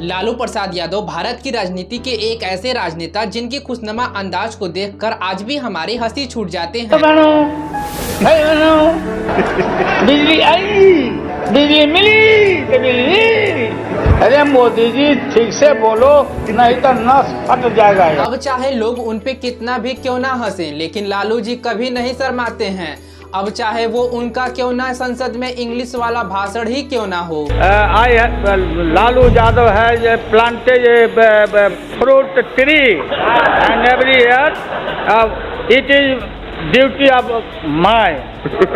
लालू प्रसाद यादव भारत की राजनीति के एक ऐसे राजनेता जिनकी खुशनुमा अंदाज को देखकर आज भी हमारी हंसी छूट जाते हैं। बिजली आई, बिजली मिली। अरे मोदी जी ठीक से बोलो, नहीं तो नस फट जाएगा। अब चाहे लोग उन पे कितना भी क्यों ना हंसे, लेकिन लालू जी कभी नहीं शर्माते हैं। अब चाहे वो उनका क्यों ना संसद में इंग्लिश वाला भाषण ही क्यों ना हो। लालू यादव है ये planted fruit tree and every year it is duty of my to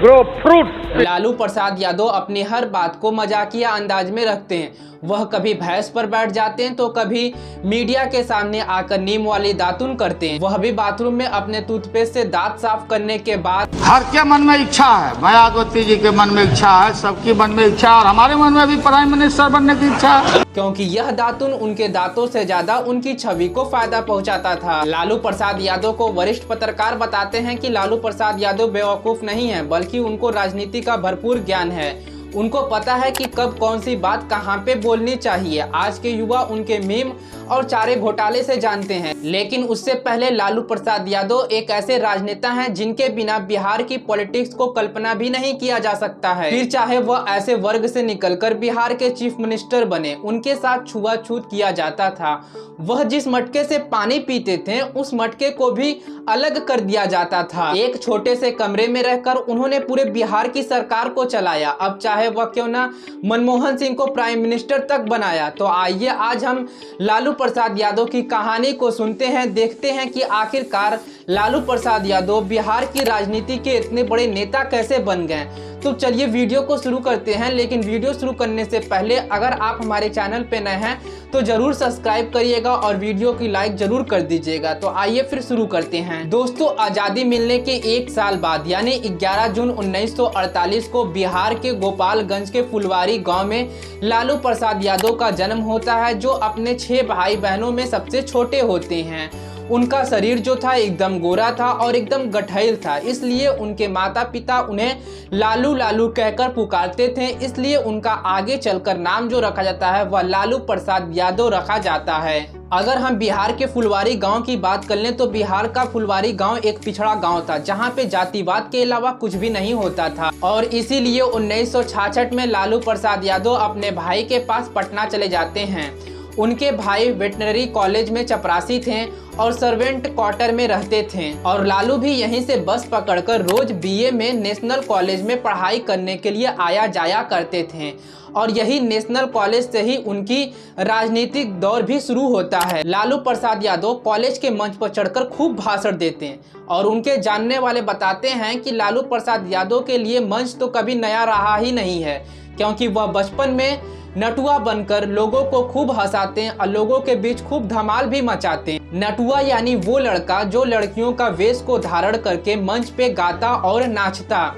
grow fruit. Lalu Prasad Yadav अपनी हर बात को मजाकिया अंदाज में रखते हैं। वह कभी भैंस पर बैठ जाते हैं तो कभी मीडिया के सामने आकर नीम वाली दातुन करते हैं। वह भी बाथरूम में अपने टूथपेस्ट से दांत साफ करने के बाद। हर के मन में इच्छा है, मायावती जी के मन में इच्छा है, सबकी मन में इच्छा है और हमारे मन में भी प्राइम मिनिस्टर बनने की इच्छा है, क्योंकि यह दातुन उनके दांतों से ज्यादा उनकी छवि को फायदा पहुंचाता था। लालू प्रसाद यादव को वरिष्ठ पत्रकार बताते हैं कि लालू प्रसाद यादव बेवकूफ नहीं है, बल्कि उनको राजनीति का भरपूर ज्ञान है। उनको पता है कि कब कौन सी बात कहां पे बोलनी चाहिए। आज के युवा उनके मीम और चारे घोटाले से जानते हैं, लेकिन उससे पहले लालू प्रसाद यादव एक ऐसे राजनेता हैं जिनके बिना बिहार की पॉलिटिक्स को कल्पना भी नहीं किया जा सकता है। फिर चाहे वह ऐसे वर्ग से निकलकर बिहार के चीफ मिनिस्टर बने, उनके साथ छुआछूत किया जाता था। वह जिस मटके से पानी पीते थे उस मटके को भी अलग कर दिया जाता था। एक छोटे से कमरे में रहकर उन्होंने पूरे बिहार की सरकार को चलाया। अब चाहे वह क्यों ना मनमोहन सिंह को प्राइम मिनिस्टर तक बनाया। तो आइए आज हम लालू प्रसाद यादव की कहानी को सुनते हैं, देखते हैं कि आखिरकार लालू प्रसाद यादव बिहार की राजनीति के इतने बड़े नेता कैसे बन गए। तो चलिए वीडियो को शुरू करते हैं, लेकिन वीडियो शुरू करने से पहले अगर आप हमारे चैनल पे नए हैं तो जरूर सब्सक्राइब करिएगा और वीडियो की लाइक जरूर कर दीजिएगा। तो आइए फिर शुरू करते हैं। दोस्तों, आजादी मिलने के एक साल बाद यानी 11 जून 1948 को बिहार के गोपालगंज के फुलवारी गांव में लालू प्रसाद यादव का जन्म होता है, जो अपने 6 भाई बहनों में सबसे छोटे होते हैं। उनका शरीर जो था एकदम गोरा था और एकदम गठैल था, इसलिए उनके माता पिता उन्हें लालू लालू कहकर पुकारते थे। इसलिए उनका आगे चलकर नाम जो रखा जाता है वह लालू प्रसाद यादव रखा जाता है। अगर हम बिहार के फुलवारी गांव की बात कर लें तो बिहार का फुलवारी गांव एक पिछड़ा गांव था, जहां पे जातिवाद के अलावा कुछ भी नहीं होता था। और इसीलिए 1966 में लालू प्रसाद यादव अपने भाई के पास पटना चले जाते हैं। उनके भाई वेटनरी कॉलेज में चपरासी थे और सर्वेंट क्वार्टर में रहते थे, और लालू भी यहीं से बस पकड़कर रोज बीए में नेशनल कॉलेज में पढ़ाई करने के लिए आया जाया करते थे। और यही नेशनल कॉलेज से ही उनकी राजनीतिक दौर भी शुरू होता है। लालू प्रसाद यादव कॉलेज के मंच पर चढ़कर खूब भाषण देते हैं, और उनके जानने वाले बताते हैं कि लालू प्रसाद यादव के लिए मंच तो कभी नया रहा ही नहीं है, क्योंकि वह बचपन में नटुआ बनकर लोगों को खूब हंसाते हैं और लोगों के बीच खूब धमाल भी मचाते हैं। नटुआ यानी वो लड़का जो लड़कियों का वेश को धारण करके मंच पे गाता और नाचता।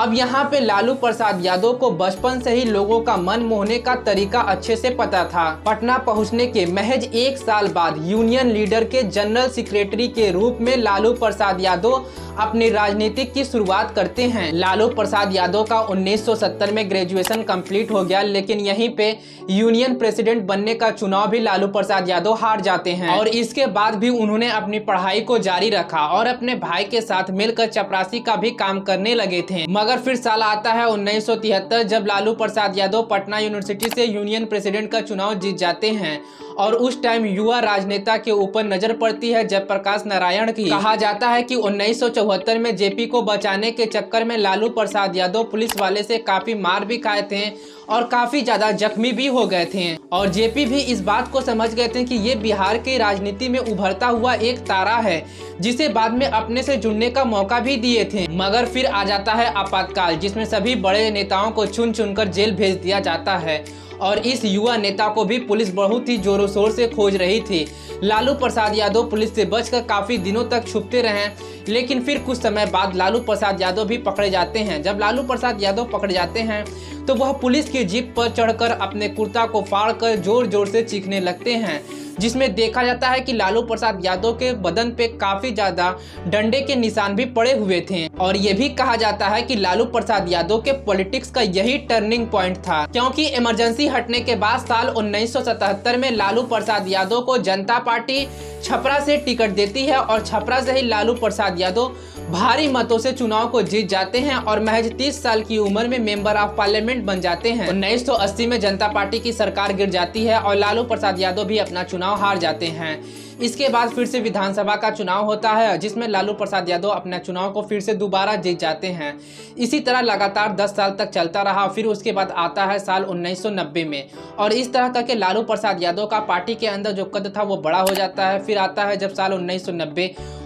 अब यहाँ पे लालू प्रसाद यादव को बचपन से ही लोगों का मन मोहने का तरीका अच्छे से पता था। पटना पहुँचने के महज 1 साल बाद यूनियन लीडर के जनरल सेक्रेटरी के रूप में लालू प्रसाद यादव अपनी राजनीतिक की शुरुआत करते हैं। लालू प्रसाद यादव का 1970 में ग्रेजुएशन कंप्लीट हो गया, लेकिन यहीं पे यूनियन प्रेसिडेंट बनने का चुनाव भी लालू प्रसाद यादव हार जाते हैं। और इसके बाद भी उन्होंने अपनी पढ़ाई को जारी रखा और अपने भाई के साथ मिलकर चपरासी का भी काम करने लगे थे। मगर फिर साल आता है 1973, जब लालू प्रसाद यादव पटना यूनिवर्सिटी से यूनियन प्रेसिडेंट का चुनाव जीत जाते हैं। और उस टाइम युवा राजनेता के ऊपर नजर पड़ती है जयप्रकाश नारायण की। कहा जाता है कि 1974 में जेपी को बचाने के चक्कर में लालू प्रसाद यादव पुलिस वाले से काफी मार भी खाए थे और काफी ज्यादा जख्मी भी हो गए थे। और जेपी भी इस बात को समझ गए थे कि ये बिहार की राजनीति में उभरता हुआ एक तारा है, जिसे बाद में अपने से जुड़ने का मौका भी दिए थे। मगर फिर आ जाता है आपातकाल, जिसमें सभी बड़े नेताओं को चुन चुनकर जेल भेज दिया जाता है। और इस युवा नेता को भी पुलिस बहुत ही जोरों शोर से खोज रही थी। लालू प्रसाद यादव पुलिस से बचकर काफी दिनों तक छुपते रहे। लेकिन फिर कुछ समय बाद लालू प्रसाद यादव भी पकड़े जाते हैं। जब लालू प्रसाद यादव पकड़े जाते हैं तो वह पुलिस की जीप पर चढ़कर अपने कुर्ता को फाड़कर जोर जोर से चीखने लगते हैं, जिसमें देखा जाता है कि लालू प्रसाद यादव के बदन पे काफी ज्यादा डंडे के निशान भी पड़े हुए थे। और ये भी कहा जाता है कि लालू प्रसाद यादव के पॉलिटिक्स का यही टर्निंग पॉइंट था, क्योंकि इमरजेंसी हटने के बाद साल 1977 में लालू प्रसाद यादव को जनता पार्टी छपरा से टिकट देती है और छपरा से ही लालू प्रसाद यादव भारी मतों से चुनाव को जीत जाते हैं और महज 30 साल की उम्र में मेंबर ऑफ पार्लियामेंट बन जाते हैं। 1980 में जनता पार्टी की सरकार गिर जाती है और लालू प्रसाद यादव भी अपना चुनाव हार जाते हैं। इसके बाद फिर से विधानसभा का चुनाव होता है, जिसमें लालू प्रसाद यादव अपने चुनाव को फिर से दोबारा जीत जाते हैं। इसी तरह लगातार 10 साल तक चलता रहा। फिर उसके बाद आता है साल 1990 में, और इस तरह करके लालू प्रसाद यादव का पार्टी के अंदर जो कद था वो बड़ा हो जाता है। फिर आता है जब साल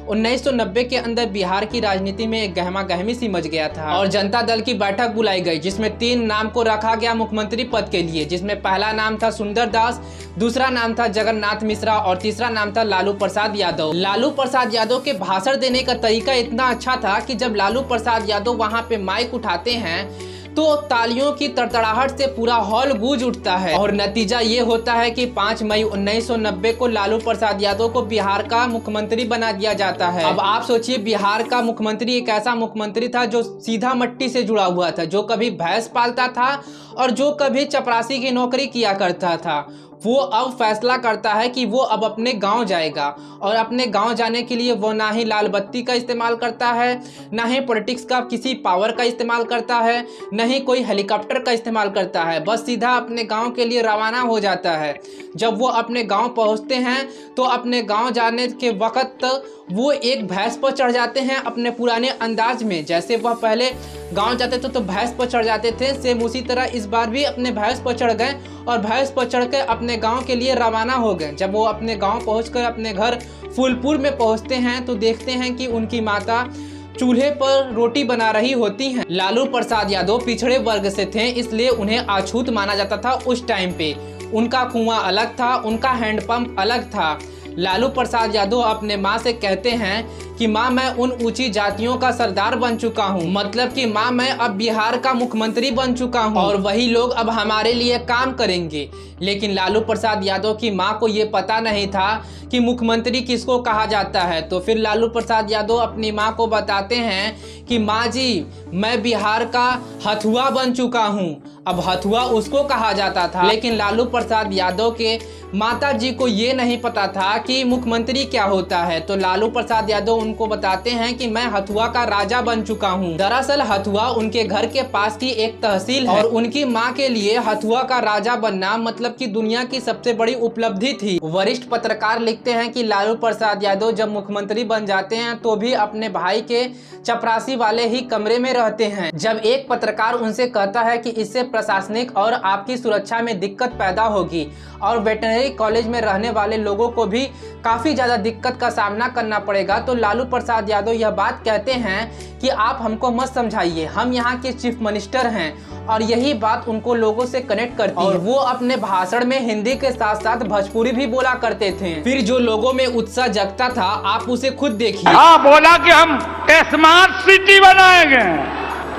1990 के अंदर बिहार की राजनीति में एक गहमा गहमी सी मच गया था और जनता दल की बैठक बुलाई गई, जिसमें 3 नाम को रखा गया मुख्यमंत्री पद के लिए, जिसमें पहला नाम था सुंदर दास, दूसरा नाम था जगन्नाथ मिश्रा और तीसरा नाम था लालू प्रसाद यादव। लालू प्रसाद यादव के भाषण देने का तरीका इतना अच्छा था कि जब लालू प्रसाद यादव वहां पे माइक उठाते हैं तो तालियों की तड़तड़ाहट से पूरा हॉल गूंज उठता है और नतीजा ये होता है कि 5 मई 1990 को लालू प्रसाद यादव को बिहार का मुख्यमंत्री बना दिया जाता है। अब आप सोचिए, बिहार का मुख्यमंत्री एक ऐसा मुख्यमंत्री था जो सीधा मट्टी से जुड़ा हुआ था, जो कभी भैंस पालता था और जो कभी चपरासी की नौकरी किया करता था। वो अब फैसला करता है कि वो अब अपने गांव जाएगा और अपने गांव जाने के लिए वो ना ही लाल बत्ती का इस्तेमाल करता है, ना ही पॉलिटिक्स का किसी पावर का इस्तेमाल करता है, न ही कोई हेलीकॉप्टर का इस्तेमाल करता है, बस सीधा अपने गांव के लिए रवाना हो जाता है। जब वो अपने गांव पहुंचते हैं तो अपने गांव जाने के वक्त वो एक भैंस पर चढ़ जाते हैं अपने पुराने अंदाज में। जैसे वह पहले गांव जाते थे तो भैंस पर चढ़ जाते थे, सेम उसी तरह इस बार भी अपने भैंस पर चढ़ गए और भैंस पर चढ़ के अपने गांव के लिए रवाना हो गए। जब वो अपने गांव पहुंचकर अपने घर फूलपुर में पहुंचते हैं तो देखते हैं कि उनकी माता चूल्हे पर रोटी बना रही होती हैं। लालू प्रसाद यादव पिछड़े वर्ग से थे, इसलिए उन्हें अछूत माना जाता था उस टाइम पे। उनका कुआं अलग था, उनका हैंडपंप अलग था। लालू प्रसाद यादव अपने माँ से कहते हैं कि माँ, मैं उन ऊंची जातियों का सरदार बन चुका हूँ, मतलब कि माँ मैं अब बिहार का मुख्यमंत्री बन चुका हूँ और वही लोग अब हमारे लिए काम करेंगे। लेकिन लालू प्रसाद यादव की माँ को ये पता नहीं था कि मुख्यमंत्री किसको कहा जाता है। तो फिर लालू प्रसाद यादव अपनी माँ को बताते हैं कि माँ जी, मैं बिहार का हथुआ बन चुका हूँ। अब हथुआ उसको कहा जाता था, लेकिन लालू प्रसाद यादव के माता जी को ये नहीं पता था कि मुख्यमंत्री क्या होता है। तो लालू प्रसाद यादव उनको बताते हैं कि मैं हथुआ का राजा बन चुका हूँ। दरअसल हथुआ उनके घर के पास की एक तहसील है और उनकी माँ के लिए हथुआ का राजा बनना मतलब कि दुनिया की सबसे बड़ी उपलब्धि थी। वरिष्ठ पत्रकार लिखते हैं कि लालू प्रसाद यादव जब मुख्यमंत्री बन जाते हैं तो भी अपने भाई के चपरासी वाले ही कमरे में रहते हैं। जब एक पत्रकार उनसे कहता है कि इससे प्रशासनिक और आपकी सुरक्षा में दिक्कत पैदा होगी और वेटनरी कॉलेज में रहने वाले लोगों को भी काफी ज्यादा दिक्कत का सामना करना पड़ेगा, तो लालू प्रसाद यादव यह बात कहते हैं कि आप हमको मत समझाइए, हम यहाँ के चीफ मिनिस्टर हैं। और यही बात उनको लोगों से कनेक्ट करती है और वो अपने भाषण में हिंदी के साथ साथ भोजपुरी भी बोला करते थे। फिर जो लोगों में उत्साह जगता था आप उसे खुद देखिए। हाँ, बोला कि हम स्मार्ट सिटी बनाएंगे।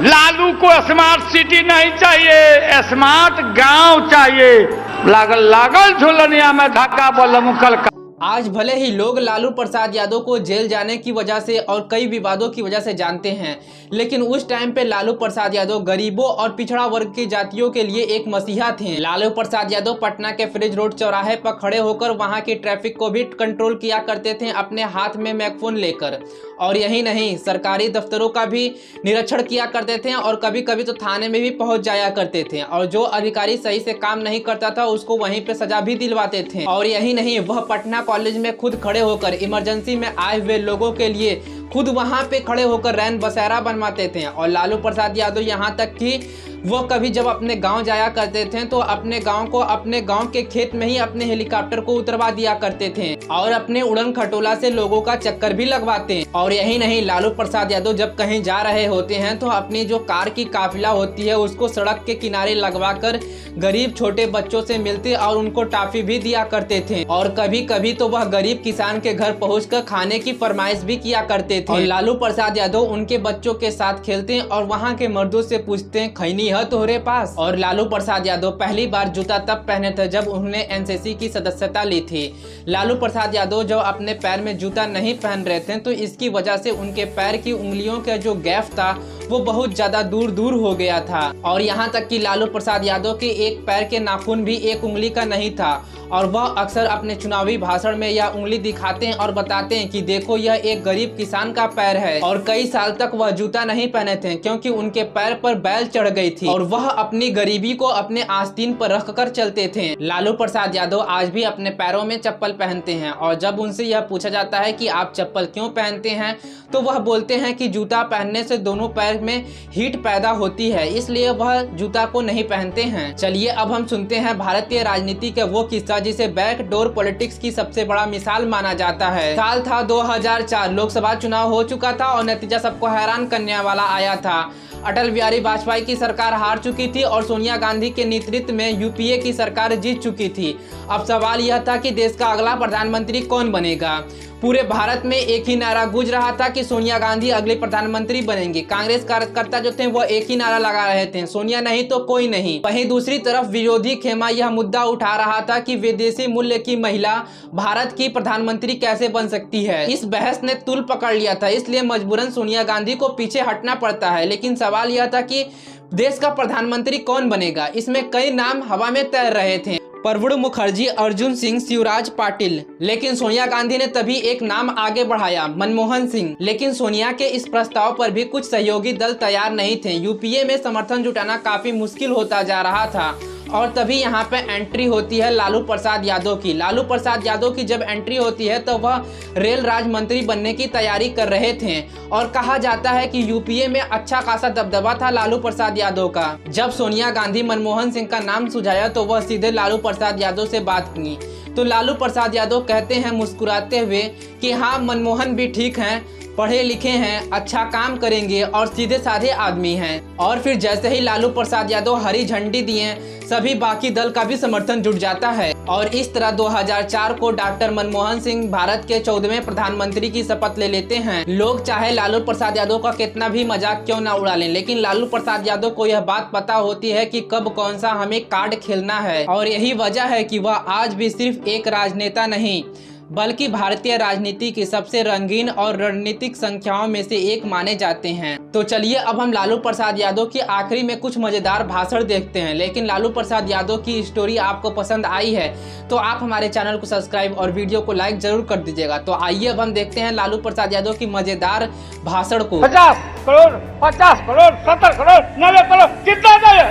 लालू को स्मार्ट सिटी नहीं चाहिए, स्मार्ट गांव चाहिए। लागल लागल झोलनिया में धक्का बोल मुकल। आज भले ही लोग लालू प्रसाद यादव को जेल जाने की वजह से और कई विवादों की वजह से जानते हैं, लेकिन उस टाइम पे लालू प्रसाद यादव गरीबों और पिछड़ा वर्ग की जातियों के लिए एक मसीहा थे। लालू प्रसाद यादव पटना के फ्रिज रोड चौराहे पर खड़े होकर वहां की ट्रैफिक को भी कंट्रोल किया करते थे अपने हाथ में मैगफोन लेकर। और यही नहीं, सरकारी दफ्तरों का भी निरीक्षण किया करते थे और कभी कभी तो थाने में भी पहुंच जाया करते थे और जो अधिकारी सही से काम नहीं करता था उसको वहीं पे सजा भी दिलवाते थे। और यही नहीं, वह पटना कॉलेज में खुद खड़े होकर इमरजेंसी में आए हुए लोगों के लिए खुद वहां पे खड़े होकर रैन बसेरा बनवाते थे। और लालू प्रसाद यादव यहाँ तक कि वो कभी जब अपने गांव जाया करते थे तो अपने गांव को अपने गांव के खेत में ही अपने हेलीकॉप्टर को उतरवा दिया करते थे और अपने उड़न खटोला से लोगों का चक्कर भी लगवाते हैं। और यही नहीं, लालू प्रसाद यादव जब कहीं जा रहे होते हैं तो अपनी जो कार की काफिला होती है उसको सड़क के किनारे लगवाकर गरीब छोटे बच्चों से मिलते और उनको टॉफी भी दिया करते थे। और कभी कभी तो वह गरीब किसान के घर पहुंचकर खाने की फरमाइश भी किया करते थे। और लालू प्रसाद यादव उनके बच्चों के साथ खेलते हैं और वहाँ के मर्दों से पूछते हैं खैनी है तोहरे पास। और लालू प्रसाद यादव पहली बार जूता तब पहने थे जब उन्होंने एनसीसी की सदस्यता ली थी। लालू प्रसाद यादव जब अपने पैर में जूता नहीं पहन रहे थे तो इसकी वजह से उनके पैर की उंगलियों का जो गैप था वो बहुत ज्यादा दूर दूर हो गया था। और यहाँ तक कि लालू प्रसाद यादव के एक पैर के नाखून भी एक उंगली का नहीं था और वह अक्सर अपने चुनावी भाषण में यह उंगली दिखाते हैं और बताते हैं कि देखो यह एक गरीब किसान का पैर है। और कई साल तक वह जूता नहीं पहने थे क्योंकि उनके पैर पर बैल चढ़ गई थी और वह अपनी गरीबी को अपने आस्तीन पर रखकर चलते थे। लालू प्रसाद यादव आज भी अपने पैरों में चप्पल पहनते हैं और जब उनसे यह पूछा जाता है कि आप चप्पल क्यों पहनते हैं तो वह बोलते हैं कि जूता पहनने से दोनों पैर में हीट पैदा होती है, इसलिए वह जूता को नहीं पहनते हैं। चलिए अब हम सुनते हैं भारतीय राजनीति का वो किस्सा जिसे बैकडोर पॉलिटिक्स की सबसे बड़ा मिसाल माना जाता है। साल था 2004, लोकसभा चुनाव हो चुका था और नतीजा सबको हैरान करने वाला आया था। अटल बिहारी वाजपेयी की सरकार हार चुकी थी और सोनिया गांधी के नेतृत्व में यूपीए की सरकार जीत चुकी थी। अब सवाल यह था कि देश का अगला प्रधानमंत्री कौन बनेगा। पूरे भारत में एक ही नारा गूंज रहा था कि सोनिया गांधी अगले प्रधानमंत्री बनेंगे। कांग्रेस कार्यकर्ता जो थे वो एक ही नारा लगा रहे थे, सोनिया नहीं तो कोई नहीं। वहीं दूसरी तरफ विरोधी खेमा यह मुद्दा उठा रहा था कि विदेशी मूल्य की महिला भारत की प्रधानमंत्री कैसे बन सकती है। इस बहस ने तूल पकड़ लिया था, इसलिए मजबूरन सोनिया गांधी को पीछे हटना पड़ता है। लेकिन सवाल यह था कि देश का प्रधानमंत्री कौन बनेगा। इसमें कई नाम हवा में तैर रहे थे, प्रणब मुखर्जी, अर्जुन सिंह, शिवराज पाटिल। लेकिन सोनिया गांधी ने तभी एक नाम आगे बढ़ाया, मनमोहन सिंह। लेकिन सोनिया के इस प्रस्ताव पर भी कुछ सहयोगी दल तैयार नहीं थे। यूपीए में समर्थन जुटाना काफी मुश्किल होता जा रहा था और तभी यहाँ पे एंट्री होती है लालू प्रसाद यादव की। लालू प्रसाद यादव की जब एंट्री होती है तो वह रेल राज्य मंत्री बनने की तैयारी कर रहे थे और कहा जाता है कि यूपीए में अच्छा खासा दबदबा था लालू प्रसाद यादव का। जब सोनिया गांधी मनमोहन सिंह का नाम सुझाया तो वह सीधे लालू प्रसाद यादव से बात की तो लालू प्रसाद यादव कहते हैं मुस्कुराते हुए कि हाँ, मनमोहन भी ठीक हैं, पढ़े लिखे हैं, अच्छा काम करेंगे और सीधे साधे आदमी हैं। और फिर जैसे ही लालू प्रसाद यादव हरी झंडी दिए सभी बाकी दल का भी समर्थन जुट जाता है और इस तरह 2004 को डॉक्टर मनमोहन सिंह भारत के 14वें प्रधानमंत्री की शपथ ले लेते हैं। लोग चाहे लालू प्रसाद यादव का कितना भी मजाक क्यों ना उड़ा लें, लेकिन लालू प्रसाद यादव को यह बात पता होती है कि कब कौन सा हमें कार्ड खेलना है और यही वजह है कि वह आज भी सिर्फ एक राजनेता नहीं बल्कि भारतीय राजनीति की सबसे रंगीन और रणनीतिक संख्याओं में से एक माने जाते हैं। तो चलिए अब हम लालू प्रसाद यादव की आखिरी में कुछ मजेदार भाषण देखते हैं। लेकिन लालू प्रसाद यादव की स्टोरी आपको पसंद आई है तो आप हमारे चैनल को सब्सक्राइब और वीडियो को लाइक जरूर कर दीजिएगा। तो आइए अब हम देखते हैं लालू प्रसाद यादव की मजेदार भाषण को। 50 करोड़ 50 करोड़ 70 करोड़ 90 करोड़ कितना चाहिए।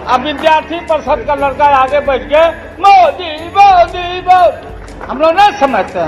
अब विद्यार्थी परिषद का लड़का आगे बैठ के मोदी मोदी मोदी, हम लोग नहीं समझते हैं।